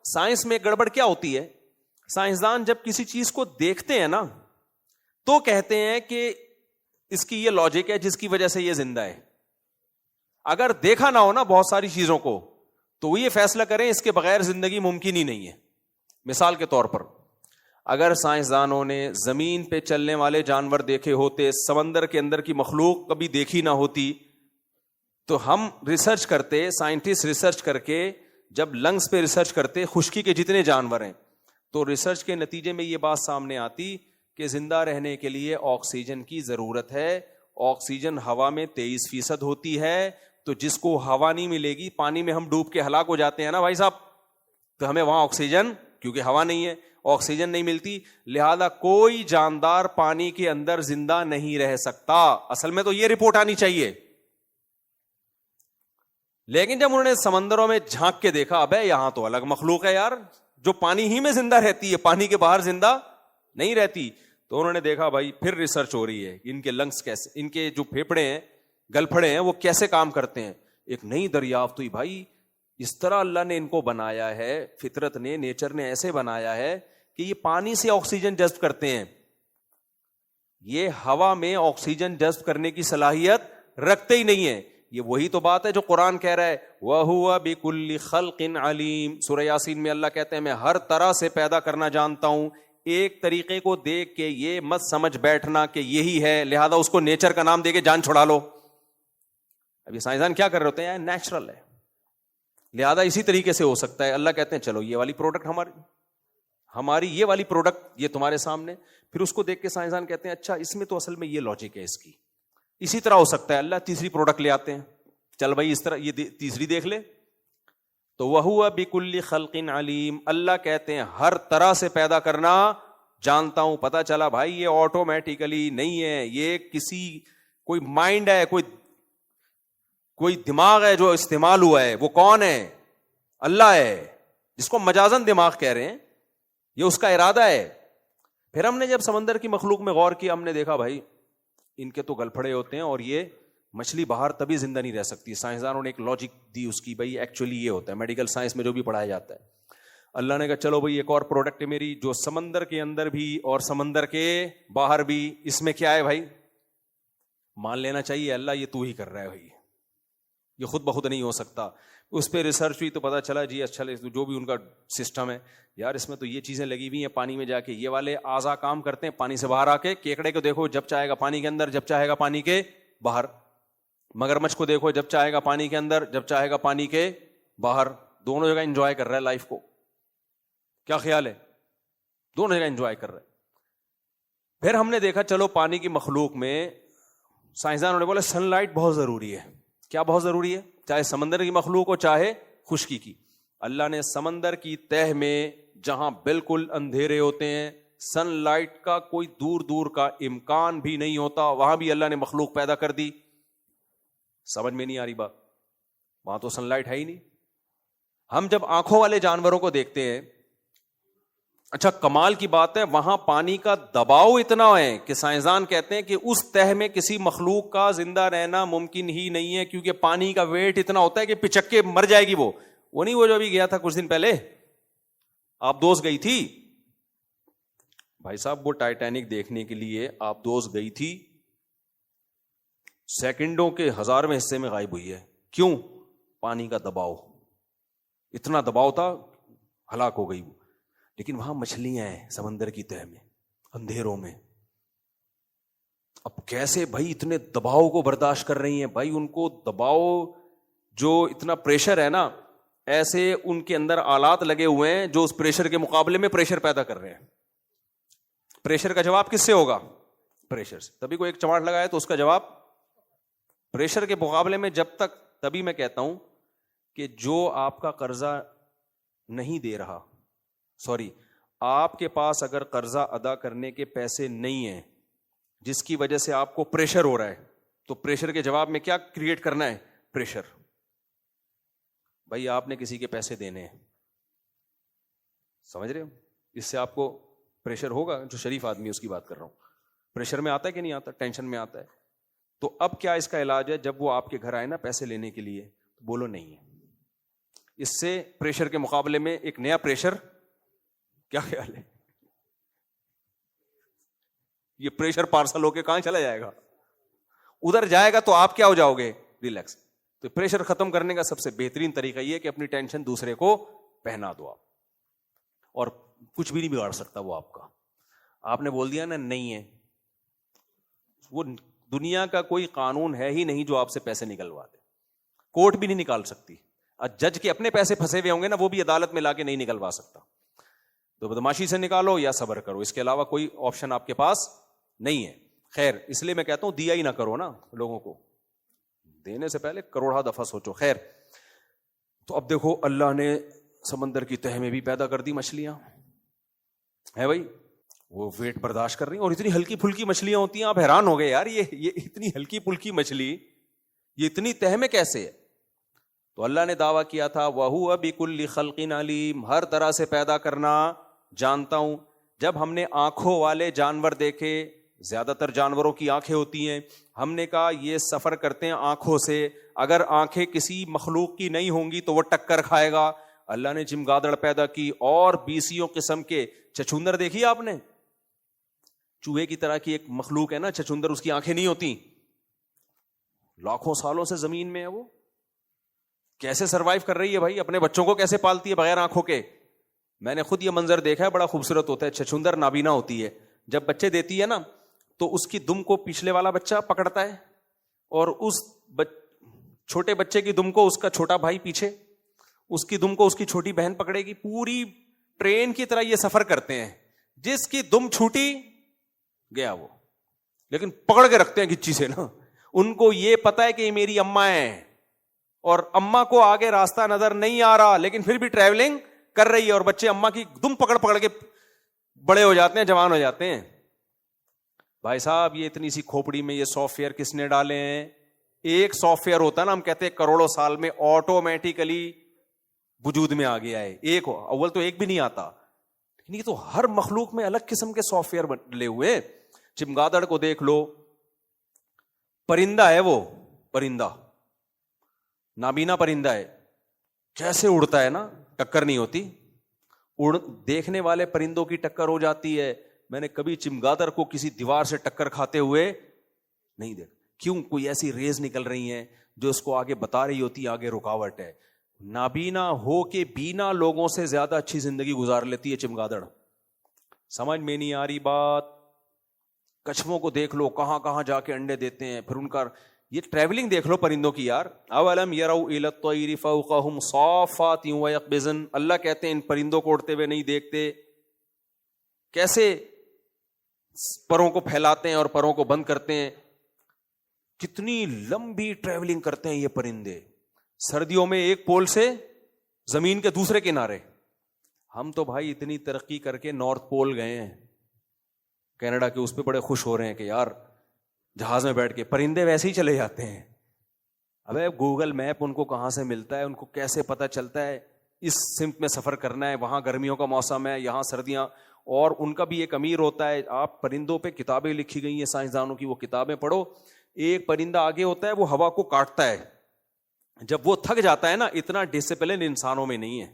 Science میں گڑبڑ کیا ہوتی ہے؟ سائنسدان جب کسی چیز کو دیکھتے ہیں نا تو کہتے ہیں کہ اس کی یہ لاجک ہے جس کی وجہ سے یہ زندہ ہے. اگر دیکھا نہ ہو نا بہت ساری چیزوں کو تو وہ یہ فیصلہ کریں اس کے بغیر زندگی ممکن ہی نہیں ہے. مثال کے طور پر اگر سائنسدانوں نے زمین پہ چلنے والے جانور دیکھے ہوتے, سمندر کے اندر کی مخلوق کبھی دیکھی نہ ہوتی, تو ہم ریسرچ کرتے, سائنٹسٹ ریسرچ کر کے جب لنگس پہ ریسرچ کرتے خشکی کے جتنے جانور ہیں, تو ریسرچ کے نتیجے میں یہ بات سامنے آتی کہ زندہ رہنے کے لیے آکسیجن کی ضرورت ہے. آکسیجن ہوا میں 23% ہوتی ہے, تو جس کو ہوا نہیں ملے گی, پانی میں ہم ڈوب کے ہلاک ہو جاتے ہیں نا بھائی صاحب, تو ہمیں وہاں آکسیجن, کیونکہ ہوا نہیں ہے آکسیجن نہیں ملتی, لہذا کوئی جاندار پانی کے اندر زندہ نہیں رہ سکتا. اصل میں تو یہ رپورٹ آنی چاہیے, لیکن جب انہوں نے سمندروں میں جھانک کے دیکھا, ابے یہاں تو الگ مخلوق ہے یار جو پانی ہی میں زندہ رہتی ہے, پانی کے باہر زندہ نہیں رہتی, تو انہوں نے دیکھا بھائی پھر ریسرچ ہو رہی ہے ان کے لنگس کیسے, ان کے جو پھیپھڑے ہیں, گلپھڑے ہیں, وہ کیسے کام کرتے ہیں. ایک نئی دریافت ہوئی بھائی اس طرح اللہ نے ان کو بنایا ہے, فطرت نے, نیچر نے ایسے بنایا ہے کہ یہ پانی سے آکسیجن جذب کرتے ہیں, یہ ہوا میں آکسیجن جذب کرنے کی صلاحیت رکھتے ہی نہیں ہیں. یہ وہی تو بات ہے جو قرآن کہہ رہا ہے وَهُوَ بِكُلِّ خَلْقٍ عَلِيمٍ. سورہ یاسین میں اللہ کہتے ہیں میں ہر طرح سے پیدا کرنا جانتا ہوں. ایک طریقے کو دیکھ کے یہ مت سمجھ بیٹھنا کہ یہی ہے لہذا اس کو نیچر کا نام دے کے جان چھڑا لو. اب یہ سائنسدان کیا کر رہے ہوتے ہیں, نیچرل ہے لہذا اسی طریقے سے ہو سکتا ہے. اللہ کہتے ہیں چلو یہ والی پروڈکٹ ہماری یہ والی پروڈکٹ یہ تمہارے سامنے, پھر اس کو دیکھ کے سائنسدان کہتے ہیں اچھا اس میں تو اصل میں یہ لاجک ہے اس کی, اسی طرح ہو سکتا ہے. اللہ تیسری پروڈکٹ لے آتے ہیں, چل بھائی اس طرح یہ تیسری دیکھ لے, تو وَهُوَ بِكُلِّ خَلْقٍ عَلِيمٍ. اللہ کہتے ہیں ہر طرح سے پیدا کرنا جانتا ہوں. پتا چلا بھائی یہ آٹومیٹیکلی نہیں ہے, یہ کسی کوئی مائنڈ ہے, کوئی دماغ ہے جو استعمال ہوا ہے. وہ کون ہے؟ اللہ ہے, جس کو مجازن دماغ کہہ رہے ہیں, یہ اس کا ارادہ ہے. پھر ہم نے جب سمندر کی مخلوق میں غور کیا, ہم نے دیکھا بھائی ان کے تو گلپھڑے ہوتے ہیں اور یہ مچھلی باہر تبھی زندہ نہیں رہ سکتی. سائنسدانوں نے ایک لاجک دی اس کی, بھائی ایکچولی یہ ہوتا ہے, میڈیکل سائنس میں جو بھی پڑھایا جاتا ہے. اللہ نے کہا چلو بھائی ایک اور پروڈکٹ ہے میری جو سمندر کے اندر بھی اور سمندر کے باہر بھی, اس میں کیا ہے بھائی, مان لینا چاہیے اللہ یہ تو ہی کر رہا ہے بھائی, یہ خود بخود نہیں ہو سکتا. اس پہ ریسرچ ہوئی تو پتا چلا جی اچھا جو بھی ان کا سسٹم ہے یار اس میں تو یہ چیزیں لگی ہوئی ہیں پانی میں جا کے, یہ والے اعضاء کام کرتے ہیں پانی سے باہر آ کے. کیکڑے کو دیکھو جب چاہے گا پانی کے اندر, جب چاہے گا پانی کے باہر. مگرمچھ کو دیکھو جب چاہے گا پانی کے اندر, جب چاہے گا پانی کے باہر. دونوں جگہ انجوائے کر رہا ہے لائف کو. کیا خیال ہے؟ دونوں جگہ انجوائے کر رہا ہے. پھر ہم نے دیکھا چلو پانی کی مخلوق میں سائنسدانوں نے بولا سن لائٹ بہت ضروری ہے. کیا بہت ضروری ہے؟ چاہے سمندر کی مخلوق ہو چاہے خشکی کی. اللہ نے سمندر کی تہ میں جہاں بالکل اندھیرے ہوتے ہیں, سن لائٹ کا کوئی دور دور کا امکان بھی نہیں ہوتا, وہاں بھی اللہ نے مخلوق پیدا کر دی. سمجھ میں نہیں آ رہی بات؟ وہاں تو سن لائٹ ہے ہی نہیں. ہم جب آنکھوں والے جانوروں کو دیکھتے ہیں, اچھا کمال کی بات ہے وہاں پانی کا دباؤ اتنا ہے کہ سائنسدان کہتے ہیں کہ اس تہ میں کسی مخلوق کا زندہ رہنا ممکن ہی نہیں ہے, کیونکہ پانی کا ویٹ اتنا ہوتا ہے کہ پچک کے مر جائے گی. وہ نہیں, وہ جو ابھی گیا تھا کچھ دن پہلے آپ دوست گئی تھی بھائی صاحب, وہ ٹائٹینک دیکھنے کے لیے آپ دوست گئی تھی, سیکنڈوں کے 1000ویں حصے میں غائب ہوئی ہے. کیوں؟ پانی کا دباؤ, اتنا دباؤ تھا ہلاک ہو گئی وہ. لیکن وہاں مچھلیاں ہیں سمندر کی تہ میں اندھیروں میں. اب کیسے بھائی اتنے دباؤ کو برداشت کر رہی ہیں؟ بھائی ان کو دباؤ جو اتنا پریشر ہے نا, ایسے ان کے اندر آلات لگے ہوئے ہیں جو اس پریشر کے مقابلے میں پریشر پیدا کر رہے ہیں. پریشر کا جواب کس سے ہوگا؟ پریشر سے. تبھی کوئی ایک چماٹ لگایا تو اس کا جواب پریشر کے مقابلے میں. جب تک, تبھی میں کہتا ہوں کہ جو آپ کا قرضہ نہیں دے رہا, آپ کے پاس اگر قرضہ ادا کرنے کے پیسے نہیں ہیں جس کی وجہ سے آپ کو پریشر ہو رہا ہے, تو پریشر کے جواب میں کیا کریٹ کرنا ہے؟ پریشر. بھائی آپ نے کسی کے پیسے دینے ہیں, سمجھ رہے ہو, اس سے آپ کو پریشر ہوگا. جو شریف آدمی ہے اس کی بات کر رہا ہوں. پریشر میں آتا ہے کہ نہیں آتا؟ ٹینشن میں آتا ہے. تو اب کیا اس کا علاج ہے؟ جب وہ آپ کے گھر آئے نا پیسے لینے کے لیے, بولو نہیں ہے, اس سے پریشر کے مقابلے میں ایک نیا پریشر، کیا خیال ہے؟ یہ پریشر پارسل ہو کے کہاں چلا جائے گا؟ ادھر جائے گا تو آپ کیا ہو جاؤ گے؟ ریلیکس. تو پریشر ختم کرنے کا سب سے بہترین طریقہ یہ کہ اپنی ٹینشن دوسرے کو پہنا دو آپ، اور کچھ بھی نہیں بگاڑ سکتا وہ آپ کا. آپ نے بول دیا نا نہیں ہے، وہ دنیا کا کوئی قانون ہے ہی نہیں جو آپ سے پیسے نکلوا دے. کورٹ بھی نہیں نکال سکتی. جج کے اپنے پیسے پھنسے ہوئے ہوں گے نا، وہ بھی عدالت میں لا کے نہیں نکلوا سکتا. تو بدماشی سے نکالو یا صبر کرو، اس کے علاوہ کوئی آپشن آپ کے پاس نہیں ہے. خیر، اس لیے میں کہتا ہوں دیا ہی نہ کرو نا لوگوں کو، دینے سے پہلے کروڑا دفعہ سوچو. خیر، تو اب دیکھو اللہ نے سمندر کی تہ میں بھی پیدا کر دی مچھلیاں، ہے بھائی، وہ ویٹ برداشت کر رہی ہیں، اور اتنی ہلکی پھلکی مچھلیاں ہوتی ہیں. آپ حیران ہو گئے یار یہ اتنی ہلکی پھلکی مچھلی یہ اتنی تہ میں کیسے ہے؟ تو اللہ نے دعویٰ کیا تھا وَهُوَ بِكُلِّ خَلْقٍ عَلِيمٌ، ہر طرح سے پیدا کرنا جانتا ہوں. جب ہم نے آنکھوں والے جانور دیکھے، زیادہ تر جانوروں کی آنکھیں ہوتی ہیں، ہم نے کہا یہ سفر کرتے ہیں آنکھوں سے، اگر آنکھیں کسی مخلوق کی نہیں ہوں گی تو وہ ٹکر کھائے گا. اللہ نے چمگادڑ پیدا کی اور 20 قسم کے چچندر دیکھی آپ نے؟ چوہے کی طرح کی ایک مخلوق ہے نا چچندر، اس کی آنکھیں نہیں ہوتی، لاکھوں سالوں سے زمین میں ہے، وہ کیسے سروائیو کر رہی ہے بھائی؟ اپنے بچوں کو کیسے پالتی ہے بغیر آنکھوں کے؟ میں نے خود یہ منظر دیکھا ہے، بڑا خوبصورت ہوتا ہے. چچندر نابینا ہوتی ہے، جب بچے دیتی ہے نا تو اس کی دم کو پچھلے والا بچہ پکڑتا ہے، اور اس چھوٹے بچے کی دم کو اس کا چھوٹا بھائی پیچھے، اس کی دم کو اس کی چھوٹی بہن پکڑے گی. پوری ٹرین کی طرح یہ سفر کرتے ہیں. جس کی دم چھوٹی گیا وہ، لیکن پکڑ کے رکھتے ہیں گچی سے نا. ان کو یہ پتا ہے کہ یہ میری اماں ہے، اور اماں کو آگے راستہ نظر نہیں آ رہا، لیکن پھر بھی ٹریولنگ کر رہی ہے، اور بچے اماں کی دم پکڑ پکڑ کے بڑے ہو جاتے ہیں، جوان ہو جاتے ہیں. بھائی صاحب یہ اتنی سی کھوپڑی میں یہ سافٹ ویئر کس نے ڈالے ہیں؟ ایک سافٹ ویئر ہوتا ہے نا، ہم کہتے ہیں کروڑوں سال میں آٹومیٹیکلی وجود میں آ گیا ہے. ایک اول تو ایک بھی نہیں آتا، لیکن یہ تو ہر مخلوق میں الگ قسم کے سافٹ ویئر ڈلے ہوئے. چمگادڑ کو دیکھ لو، پرندہ ہے، وہ پرندہ نابینا پرندہ ہے، کیسے اڑتا ہے نا، ٹکر نہیں ہوتی. دیکھنے والے پرندوں کی ٹکر ہو جاتی ہے. میں نے کبھی چمگادڑ کو کسی دیوار سے ٹکر کھاتے ہوئے نہیں دیکھا. کیوں؟ کوئی ایسی ریز نکل رہی ہیں جو اس کو آگے بتا رہی ہوتی ہے آگے رکاوٹ ہے. نابینا ہو کے بینا لوگوں سے زیادہ اچھی زندگی گزار لیتی ہے چمگادڑ. سمجھ میں نہیں آ رہی بات؟ کچھووں کو دیکھ لو، کہاں کہاں جا کے انڈے دیتے ہیں. پھر ان کا یہ ٹریولنگ دیکھ لو پرندوں کی یار. اولم یروا الی الطیر فوقہم صافات ویقبضن، اللہ کہتے ہیں ان پرندوں کو اڑتے ہوئے نہیں دیکھتے، کیسے پروں کو پھیلاتے ہیں اور پروں کو بند کرتے ہیں. کتنی لمبی ٹریولنگ کرتے ہیں یہ پرندے، سردیوں میں ایک پول سے زمین کے دوسرے کنارے. ہم تو بھائی اتنی ترقی کر کے نارتھ پول گئے ہیں کینیڈا کے، اس پہ بڑے خوش ہو رہے ہیں کہ یار جہاز میں بیٹھ کے، پرندے ویسے ہی چلے جاتے ہیں. ابے گوگل میپ ان کو کہاں سے ملتا ہے؟ ان کو کیسے پتہ چلتا ہے اس سمت میں سفر کرنا ہے، وہاں گرمیوں کا موسم ہے، یہاں سردیاں. اور ان کا بھی ایک امیر ہوتا ہے. آپ پرندوں پہ کتابیں لکھی گئی ہیں سائنسدانوں کی، وہ کتابیں پڑھو. ایک پرندہ آگے ہوتا ہے، وہ ہوا کو کاٹتا ہے، جب وہ تھک جاتا ہے نا، اتنا ڈسپلن انسانوں میں نہیں ہے.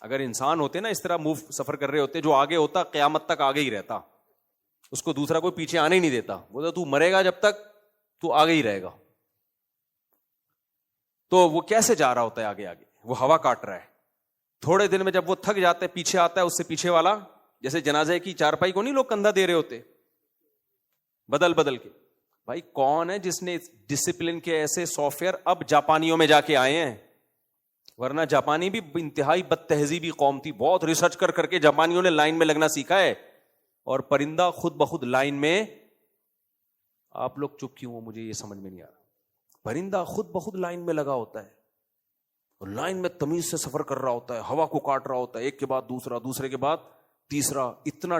اگر انسان ہوتے نا اس طرح سفر کر رہے ہوتے، جو آگے ہوتا قیامت تک آگے ہی رہتا، اس کو دوسرا کوئی پیچھے آنے ہی نہیں دیتا. وہ تو مرے گا جب تک تو آگے ہی رہے گا. تو وہ کیسے جا رہا ہوتا ہے آگے آگے؟ وہ ہوا کاٹ رہا ہے. تھوڑے دن میں جب وہ تھک جاتا ہے، پیچھے آتا ہے، اس سے پیچھے والا، جیسے جنازے کی چارپائی کو نہیں لوگ کندھا دے رہے ہوتے بدل بدل کے. بھائی کون ہے جس نے ڈسپلن کے ایسے سافٹ ویئر اب جاپانیوں میں جا کے آئے ہیں؟ ورنہ جاپانی بھی انتہائی بد تہذیبی قوم تھی. بہت ریسرچ کر کر کے جاپانیوں نے لائن میں لگنا سیکھا ہے، اور پرندہ خود بخود لائن میں. آپ لوگ چپ کیوں ہو؟ مجھے یہ سمجھ میں نہیں آ رہا. پرندہ خود بخود لائن میں لگا ہوتا ہے، اور لائن میں تمیز سے سفر کر رہا ہوتا ہے، ہوا کو کاٹ رہا ہوتا ہے، ایک کے بعد دوسرا، دوسرے کے بعد تیسرا. اتنا